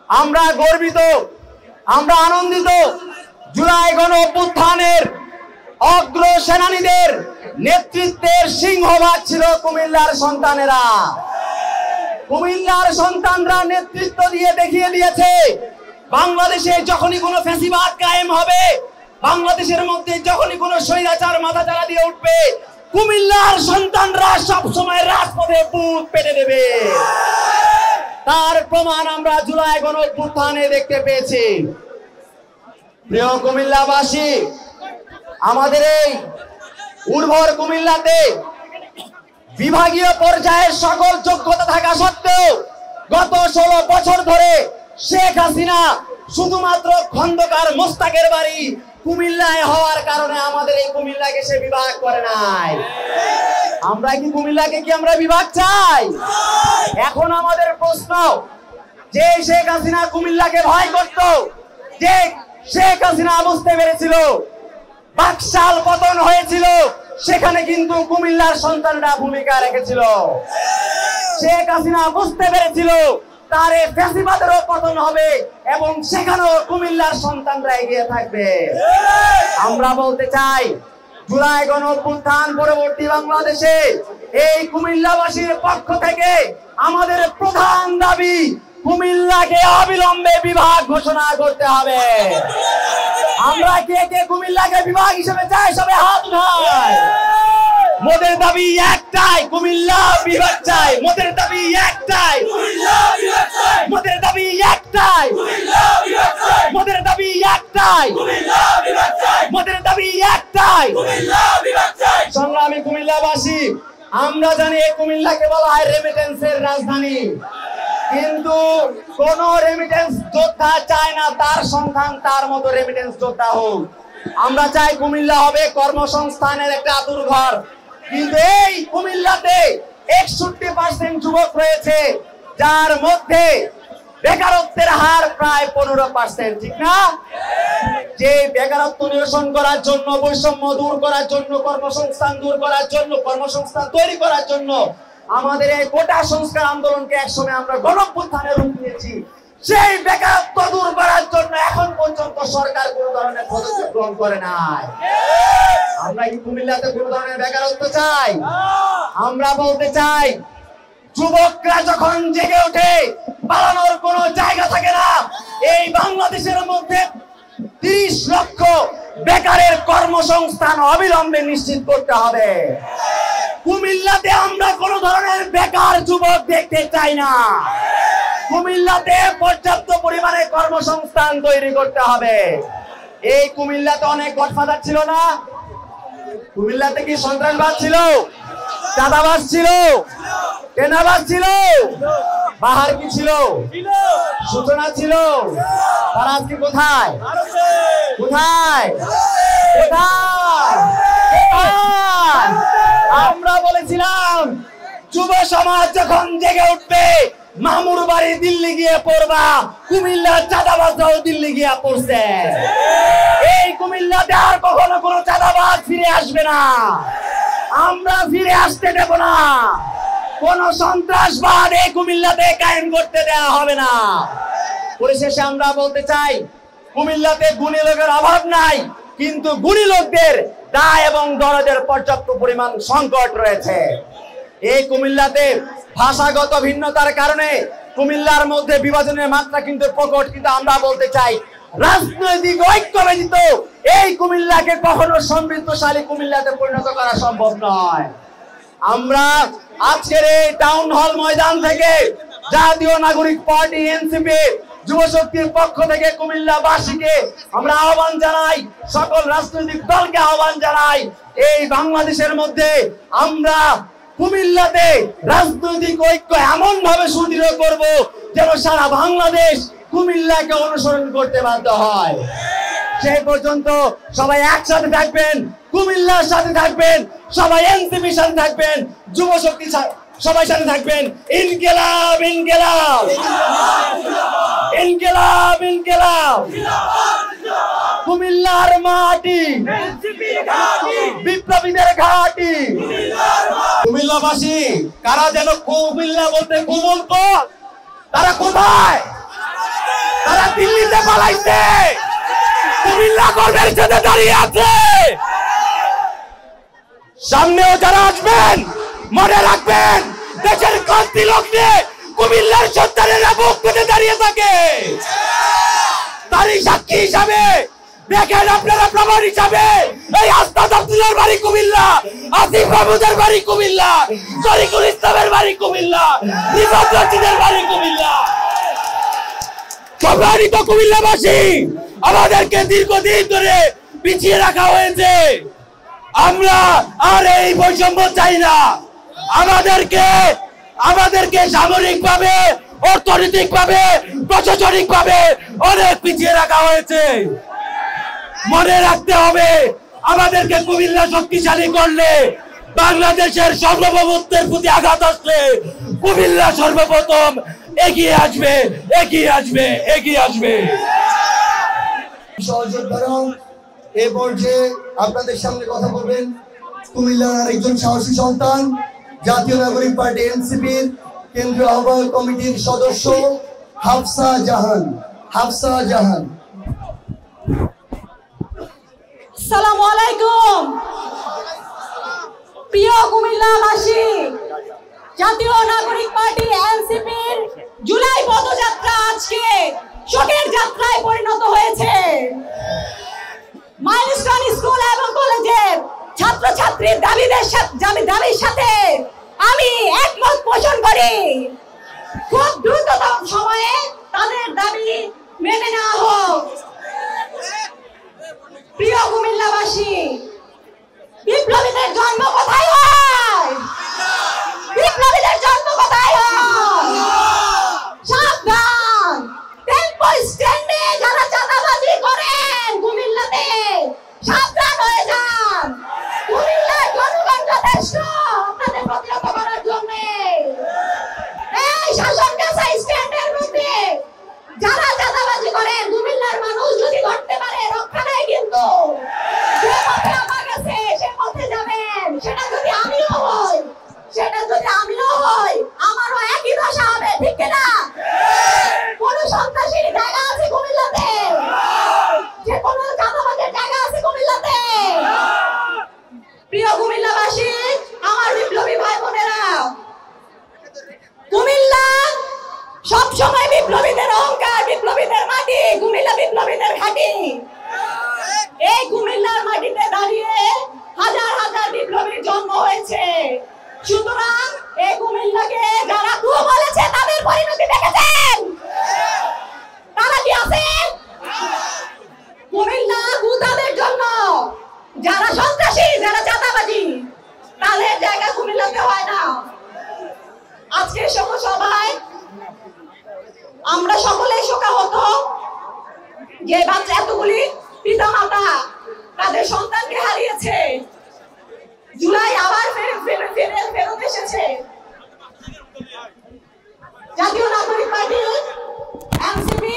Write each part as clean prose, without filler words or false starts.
আমরা গর্বিত, আমরা আনন্দিত। জুলাই গণ অভ্যুত্থানের অগ্র সেনানীদের নেতৃত্বের সিংহভাগ ছিল কুমিল্লার সন্তানেরা। কুমিল্লার সন্তানরা নেতৃত্ব দিয়ে দেখিয়ে দিয়েছে বাংলাদেশে যখনই কোনো ফ্যাসিবাদ কায়েম হবে, বাংলাদেশের মধ্যে যখনই কোনো স্বৈরাচার মাথাচাড়া দিয়ে উঠবে, কুমিল্লার সন্তানরা সবসময় রাজপথে বুক পেতে দেবে। তার প্রমাণ আমরা জুলাই গণ অভ্যুত্থানে দেখতে পেয়েছি। প্রিয় কুমিল্লাবাসী, আমাদের এই উর্বর কুমিল্লাতে বিভাগীয় পর্যায়ের সকল যোগ্যতা থাকা সত্ত্বেও গত 16 বছর ধরে শেখ হাসিনা শুধুমাত্র খন্দকার মোস্তাকের বাড়ি কুমিল্লায় হওয়ার কারণে আমাদের এই কুমিল্লাকে সে বিভাগ করে নাই। আমরা কি কুমিল্লাকে আমরা বিভাগ চাই? এখন আমাদের প্রশ্ন, যে শেখ হাসিনা কুমিল্লাকে ভয় করত, যে শেখ হাসিনা বুঝতে পেরেছিল বাকশাল পতন হয়েছিল, সেখানে কিন্তু কুমিল্লার সন্তানরা ভূমিকা রেখেছিল। শেখ হাসিনা বুঝতে পেরেছিল তার এই ফ্যাসিবাদেরও পতন হবে এবং সেখানেও কুমিল্লার সন্তানরা এগিয়ে থাকবে। আমরা বলতে চাই, জুলাই গণ অভ্যুত্থান পরবর্তী বাংলাদেশে এই কুমিল্লাবাসীর পক্ষ থেকে আমাদের প্রধান দাবি, কুমিল্লাকে অবিলম্বে বিভাগ ঘোষণা করতে হবে। আমরা কে কে কুমিল্লাকে বিভাগ হিসেবে চাই? সবে হাত উঠায়। মোদের দাবি একটাই, কুমিল্লা বিভাগ চাই। মোদের দাবি একটাই, মোদের দাবি একটাই, মোদের দাবি একটাই, মোদের দাবি একটাই। সংগ্রামী কুমিল্লাবাসী, আমরা জানি এই কুমিল্লাকে বলা হয় রেমিটেন্সের রাজধানী, কিন্তু কোন রেমিটেন্স যোদ্ধা চায় না তার সন্তান তার মতো রেমিটেন্স যোদ্ধা হোক। আমরা চাই কুমিল্লা হবে কর্মসংস্থানের একটা আতুর ঘর। কিন্তু এই কুমিল্লাতে 61% যুবক রয়েছে, যার মধ্যে বেকারত্বের হার প্রায় 15%, ঠিক না? যে বেকারত্ব নিরসন করার জন্য, বৈষম্য দূর করার জন্য, কর্মসংস্থান দূর করার জন্য, কর্মসংস্থান তৈরি করার জন্য আমাদের এই কোটা সংস্কার আন্দোলনকে একসময় আমরা গণঅভ্যুত্থানে রূপ দিয়েছি। সেই বেকারত্ব দূর করার জন্য এখন পর্যন্ত সরকার কোন ধরনের পদক্ষেপ গ্রহণ করে নাই। আমরা কি কুমিল্লাতে কোন ধরনের বেকারত্ব চাই? আমরা বলতে চাই, যুবকরা যখন জেগে ওঠে পালানোর কোনো জায়গা থাকে না। এই বাংলাদেশের মধ্যে 30 লক্ষ বেকারের কর্মসংস্থান অবিলম্বে নিশ্চিত করতে হবে। কুমিল্লাতে আমরা কোন ধরনের বেকার যুবক দেখতে চাই না। কুমিল্লাতে পর্যাপ্ত পরিমাণে কর্মসংস্থান তৈরি করতে হবে। এই কুমিল্লাতে অনেক গডফাদার ছিল না? কুমিল্লাতে কি সন্ত্রাসবাদ ছিল, চাঁদাবাজ ছিল, টেনাবাজ ছিল, বাহার কি ছিল, সূচনা ছিল? তারা আজকে কোথায়? কোথায়? কোথায়? আমরা বলেছিলাম যুব সমাজ যখন জেগে উঠবে, মামুর বাড়ি দিল্লি গিয়ে পড়বা, কুমিল্লার চাঁদাবাজরাও দিল্লি গিয়ে পড়ছে। এই কুমিল্লাতে আর কখনো কোনো চাঁদাবাজ ফিরে আসবে না। আমরা ফিরে আসতে দেব না। কোন সন্ত্রাসবাদ এই কুমিল্লাতে কায়েম করতে দেওয়া হবে না। পরিশেষে আমরা বলতে চাই, কুমিল্লাতে গুণী লোকের অভাব নাই, কিন্তু গুণী লোকদের দায় এবং দরদের পর্যাপ্ত পরিমাণ সংকট রয়েছে। এই কুমিল্লাতে ভাষাগত ভিন্নতার কারণে কুমিল্লার মধ্যে বিভাজনের মাত্রা কিন্তু প্রকট। কিন্তু আমরা বলতে চাই, রাজনৈতিক ঐক্য ব্যতীত এই কুমিল্লাকে কখনো সমৃদ্ধশালী কুমিল্লাতে পরিণত করা সম্ভব নয়। আমরা আজকের এই টাউন হল ময়দান থেকে জাতীয় নাগরিক পার্টি এনসিপি যুব শক্তির পক্ষ থেকে কুমিল্লাবাসীকে আমরা আহ্বান জানাই, সকল রাজনৈতিক দলকে আহ্বান জানাই, এই বাংলাদেশের মধ্যে আমরা কুমিল্লাতে রাজনৈতিক ঐক্য এমন ভাবে সুদৃঢ় করব যেন সারা বাংলাদেশ কুমিল্লাকে অনুসরণ করতে বাধ্য হয়। সেই পর্যন্ত সবাই একসাথে থাকবেন, কুমিল্লার সাথে থাকবেন, সবাই এনসিপির সাথে থাকবেন, যুব শক্তি সবাই সাথে থাকবেন। ইনকিলাব ইনকিলাব ইনকিলাব ইনকিলাব। কুমিল্লার মাটি বিপ্লবীদের ঘাঁটি। কুমিল্লাবাসী কারা যেন কুমিল্লা বলতে কুমল, তারা কোথায়? তারা দিল্লিতে পালাইছে, কুমিল্লা কর্মের সাথে দাঁড়িয়ে আছে। সামনেও যারা আসবেন মনে রাখবেন, দেশের ক্রান্তি লগ্নে কুমিল্লার সন্তানেরা বুক পেতে দাঁড়িয়ে থাকে। তারই সাক্ষী হিসাবে দেখেন, আপনারা প্রমাণ হিসাবে এই আস্তাদ আব্দুল্লাহর বাড়ি কুমিল্লা, আসিফ মাহমুদের বাড়ি কুমিল্লা, তরিকুল ইসলামের বাড়ি কুমিল্লা, রিফাত রশিদের বাড়ি কুমিল্লা। সম্মানিত কুমিল্লাবাসী, আমাদেরকে দীর্ঘদিন ধরে পিছিয়ে রাখা হয়েছে। আমরা আর এই বৈষম্য চাই না। আমাদেরকে সামরিক ভাবে, অর্থনৈতিক ভাবে, প্রশাসনিক ভাবে অনেক পিছিয়ে রাখা হয়েছে। মনে রাখতে হবে, আমাদেরকে কুমিল্লা শক্তিশালী করলে, বাংলাদেশের সার্বভৌমত্বের প্রতি আঘাত আসলে কুমিল্লা সর্বপ্রথম এগিয়ে আসবে, এগিয়ে আসবে, এগিয়ে আসবে। সহযোদ্ধারা এ পর্যায়ে আপনাদের সামনে কথা বলবেন কুমিল্লার আরেকজন সাহসী সন্তান, জাতীয় নাগরিক পার্টি এনসিপির কেন্দ্রীয় আহ্বায়ক কমিটির সদস্য হাফসা জাহান। হাফসা জাহান। আসসালামু আলাইকুম। প্রিয় কুমিল্লাবাসী, জাতীয় নাগরিক পার্টি এনসিপির জুলাই পদযাত্রা আজকে শোকের যাত্রায় পরিণত হয়েছে। মাইলস্টোন স্কুল এবং কলেজের ছাত্রছাত্রীর দাবির সাথে আমি একমত পোষণ করি। খুব দ্রুততম সময়ে তাদের দাবি মেনে নেওয়া হোক। প্রিয় কুমিল্লাবাসী, বিপ্লবীদের জন্ম কোথায় হয়? বিপ্লবীদের জন্ম কোথায় হয়? সাবধান! টেম্পো স্ট্যান্ডে যারা চাঁদাবাজি করেন কুমিল্লাতে, সাবধান হয়ে যান। কুমিল্লার জনগণ যথেষ্ট আপনাদের প্রতিহত করার জন্য। এই শাসন গাছা স্ট্যান্ডের মধ্যে যারা চাঁদাবাজি করেন, কুমিল্লার মানুষ যদি ধরতে পারে রক্ষা নেই কিন্তু। যে পথে আমার কাছে সে পথে যাবেন। সেটা যদি আমিও হই, আমারও একই দশা হবে, ঠিক কিনা? কোন সন্ত্রাসীর জায়গা আছে কুমিল্লাতে? যে কোন চাঁদাবাজের জায়গা আছে কুমিল্লাতে? প্রিয় কুমিল্লাবাসী, আমার বিপ্লবী ভাই বোনেরা, কুমিল্লা সবসময় বিপ্লবীদের অহংকার, বিপ্লবীদের মাটি, কুমিল্লা বিপ্লবীদের ঘাঁটি। এই কুমিল্লার মাটিতে দাঁড়িয়ে হাজার হাজার বিপ্লবীর জন্ম হয়েছে। সুতরাং এই কুমিল্লাকে যারা কু বলেছে তাদের পরিণতি দেখেছেন? তারা কি আছে? কুমিল্লা কু তাদের জন্য, যারা সন্ত্রাসী, যারা চাঁদাবাজি, তাদের জায়গা কুমিল্লাতে হয় না। আজকে সভায় আমরা সকলেই শোকাহত যে বাচ্চা এতগুলি পিতা মাতা তাদের সন্তানকে হারিয়েছে। জুলাই আবার ফেরত এসেছে। জাতীয় নাগরিক পার্টি এনসিপি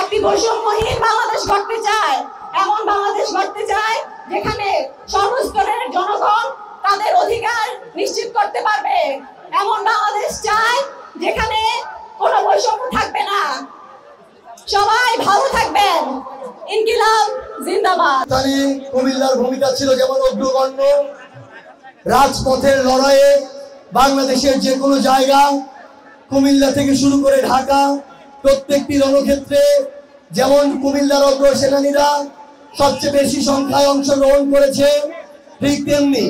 একটি বৈষম্যহীন বাংলাদেশ গড়তে চায়, এমন বাংলাদেশ গড়তে চায় যেখানে সর্বস্তরের জনগণ তাদের অধিকার নিশ্চিত করতে পারবে। এমন বাংলাদেশ চায় যেখানে কোনো বৈষম্য থাকবে না। সবাই ভালো থাকবেন। ইনকিলাব জিন্দাবাদ। কুমিল্লার ভূমিকা ছিল যেমন অগ্রগণ্য, রাজপথের লড়াইয়ে বাংলাদেশের যে কোনো জায়গা, কুমিল্লা থেকে শুরু করে ঢাকা, প্রত্যেকটি রণক্ষেত্রে যেমন কুমিল্লার অগ্র সেনানীরা সবচেয়ে বেশি সংখ্যায় অংশগ্রহণ করেছে, ঠিক তেমনি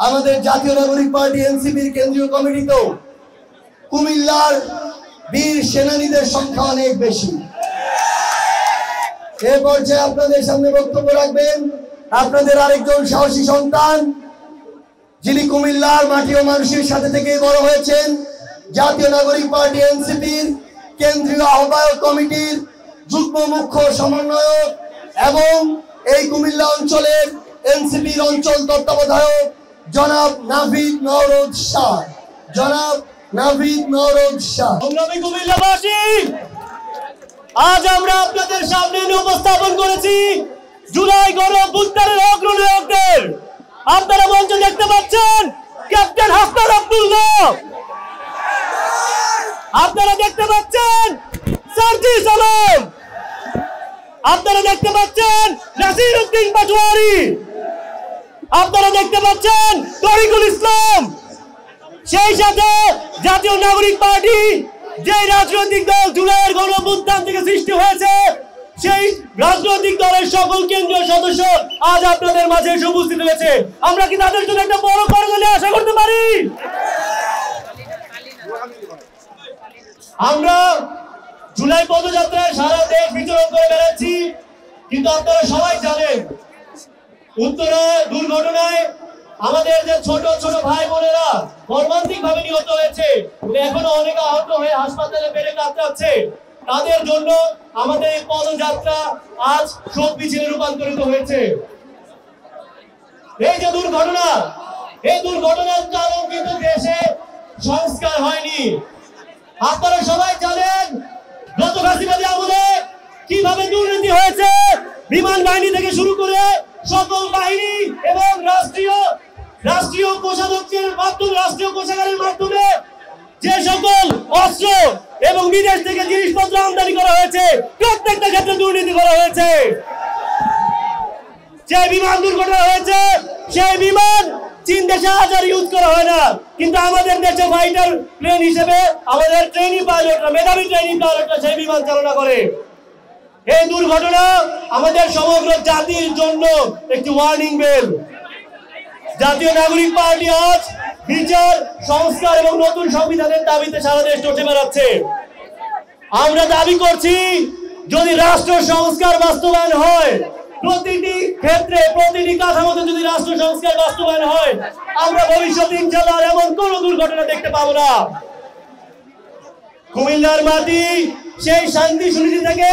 আমাদের জাতীয় নাগরিক পার্টি এনসিপির কেন্দ্রীয় কমিটিতেও কুমিল্লার বীর সেনানীদের সংখ্যা অনেক বেশি। এ পর্যায়ে আপনাদের সামনে বক্তব্য রাখবেন আপনাদের আরেকজন সাহসী সন্তান, যিনি কুমিল্লার মাটি ও মানুষের সাথে থেকে বড় হয়েছেন, জাতীয় নাগরিক পার্টি এনসিপির কেন্দ্রীয় আহ্বায়ক কমিটির যুগ্ম মুখ্য সমন্বয়ক এবং এই কুমিল্লা অঞ্চলের এনসিপির অঞ্চল তত্ত্বাবধায়ক জনাব নাভিদ নওরোজ শাহ। জনাব নাভিদ নওরোজ শাহ। কুমিল্লাবাসী, আজ আমরা আপনাদের সামনে উপস্থাপন করেছি জুলাই গণঅভ্যুত্থানের অগ্রনায়কদের। আপনারা মঞ্চে দেখতে পাচ্ছেন ক্যাপ্টেন হাফতার আব্দুল্লাহ, আপনারা দেখতে পাচ্ছেন সার্জিস আলম, আপনারা দেখতে পাচ্ছেন নাসিরউদ্দিন পাটোয়ারি, আপনারা দেখতে পাচ্ছেন তরিকুল ইসলাম, সেই সাথে জাতীয় নাগরিক পার্টি যে রাজনৈতিক দল জুলাইয়ের গণঅভ্যুত্থান থেকে সৃষ্টি হয়েছে সেই রাজনৈতিক দলের সকল কেন্দ্রীয় সদস্য আজ আপনাদের মাঝে এসে উপস্থিত হয়েছে। আমরা কি তাদের জন্য একটা বড় করগলে আশা করতে পারি? আমরা জুলাই পদযাত্রায় সারা দেশ বিচরণ করে বেড়াচ্ছি, কিন্তু আপনারা সবাই জানেন উত্তরে দুর্ঘটনায় আমাদের যে ছোট ছোট ভাই বোনেরা মর্মান্তিক ভাবে নিহত হয়েছে, এখনো অনেকে আহত হয়ে হাসপাতালে বেড়ে কাতরাচ্ছে। তাদের জন্য আমাদের এই পদযাত্রা আজ শোক মিছিলে রূপান্তরিত হয়েছে। এই যে দুর্ঘটনা, এই দুর্ঘটনার কারণ কিন্তু দেশে সংস্কার হয়নি। আপনারা সবাই জানেন গত ফ্যাসিবাদী আমলে কিভাবে দুর্নীতি হয়েছে, বিমান বাহিনী থেকে শুরু করে সকল বাহিনী এবং রাষ্ট্রীয় কোষাধ্যক্ষের মাধ্যমে, রাষ্ট্রীয় কোষাগারের মাধ্যমে যে সকল অস্ত্র এবং বিদেশ থেকে জিনিসপত্র আমদানি করা হয়েছে, প্রত্যেকটা ক্ষেত্রে দুর্নীতি করা হয়েছে। যে বিমান দুর্ঘটনা হয়েছে সেই বিমান চীন দেশে আজ আর ইউজ করা হয় না, কিন্তু আমাদের দেশে ফাইটার প্লেন হিসেবে আমাদের ট্রেনিং পাইলটরা, মেধাবী ট্রেনিং পাইলটরা সেই বিমান চালনা করে। এই দুর্ঘটনা আমাদের সমগ্র জাতির জন্য একটি ওয়ার্নিং বেল। জাতীয় নাগরিক পার্টি আজ বিচার, সংস্কার এবং নতুন সংবিধানের দাবিতে সারা দেশ চটে বেড়াচ্ছে। আমরা দাবি করছি যদি রাষ্ট্র সংস্কার বাস্তবায়ন হয়, প্রতিটি ক্ষেত্রে প্রতিটি কাঠামোতে যদি রাষ্ট্র সংস্কার বাস্তবায়ন হয়, আমরা ভবিষ্যতে ইনশাআল্লাহ এমন কোন দুর্ঘটনা দেখতে পাবো না। কুমিল্লার মাটি সেই শান্তি সুনীতি থেকে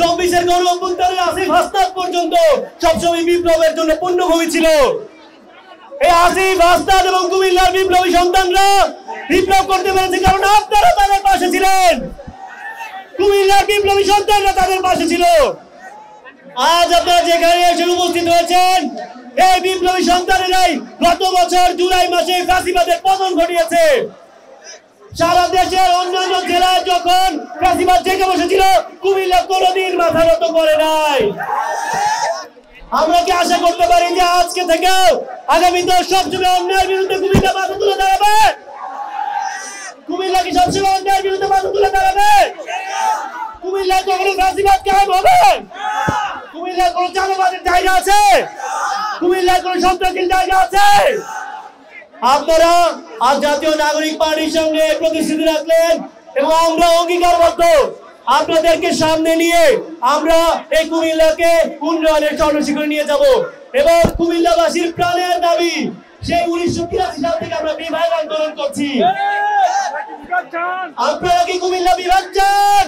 24-এর গণঅভ্যুত্থানের আসিফ হাসনাত পর্যন্ত সবসময় বিপ্লবের জন্য পুণ্যভূমি ছিল। এই আসিফ হাসনাত এবং কুমিল্লার বিপ্লবী সন্তানরা বিপ্লব করতে পেরেছে কারণ আপনারা তাদের পাশে ছিলেন। কুমিল্লার বিপ্লবী সন্তানরা তাদের পাশে ছিল। আজ আপনারা যেখানে এসে উপস্থিত হয়েছেন, এই বিপ্লবী সন্তানেরাই গত বছর জুলাই মাসে ফ্যাসিবাদের পতন ঘটিয়েছে। সারা দেশের অন্যান্য জেলায় যখন ফ্যাসিবাদ জেগে বসেছিল, কুমিল্লা কোনোদিন মাথা নত করে নাই। আমরা কি আশা করতে পারি যে আজকে থেকেও আগামীতে সবসময় অন্যায়ের বিরুদ্ধে কুমিল্লা মাথা তুলে দাঁড়াবে? কুমিল্লা কি সবসময় অন্যায়ের বিরুদ্ধে মাথা তুলে দাঁড়াবে? কুমিল্লায় কখনো ফ্যাসিবাদ কায়েম হবে? কুমিল্লায় কোন চাঁদাবাজের জায়গা আছে? কুমিল্লায় কোন সন্ত্রাসীর জায়গা আছে? আপনারা আজ জাতীয় নাগরিক পার্টির সঙ্গে প্রতিশ্রুতি রাখলেন এবং আমরা অঙ্গীকারবদ্ধ আপনাদেরকে সামনে নিয়ে আমরা এই কুমিল্লাকে উন্নয়নের স্বর্ণশিখরে নিয়ে যাব। এবং কুমিল্লাবাসীর প্রাণের দাবি সেই 1983 সাল থেকে আমরা বিভাগ আন্দোলন করছি। আপনারা কি কুমিল্লা বিভাগ চান?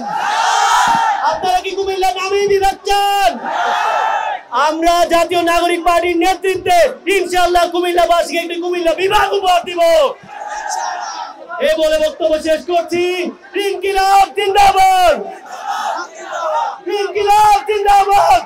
আপনারা কি কুমিল্লা নামে বিভাগ চান? আমরা জাতীয় নাগরিক পার্টির নেতৃত্বে ইনশাআল্লাহ কুমিল্লাবাসীকে একটি কুমিল্লা বিভাগ উপহার দিব। এই বলে বক্তব্য শেষ করছি। ইনকিলাব জিন্দাবাদ, ইনকিলাব জিন্দাবাদ।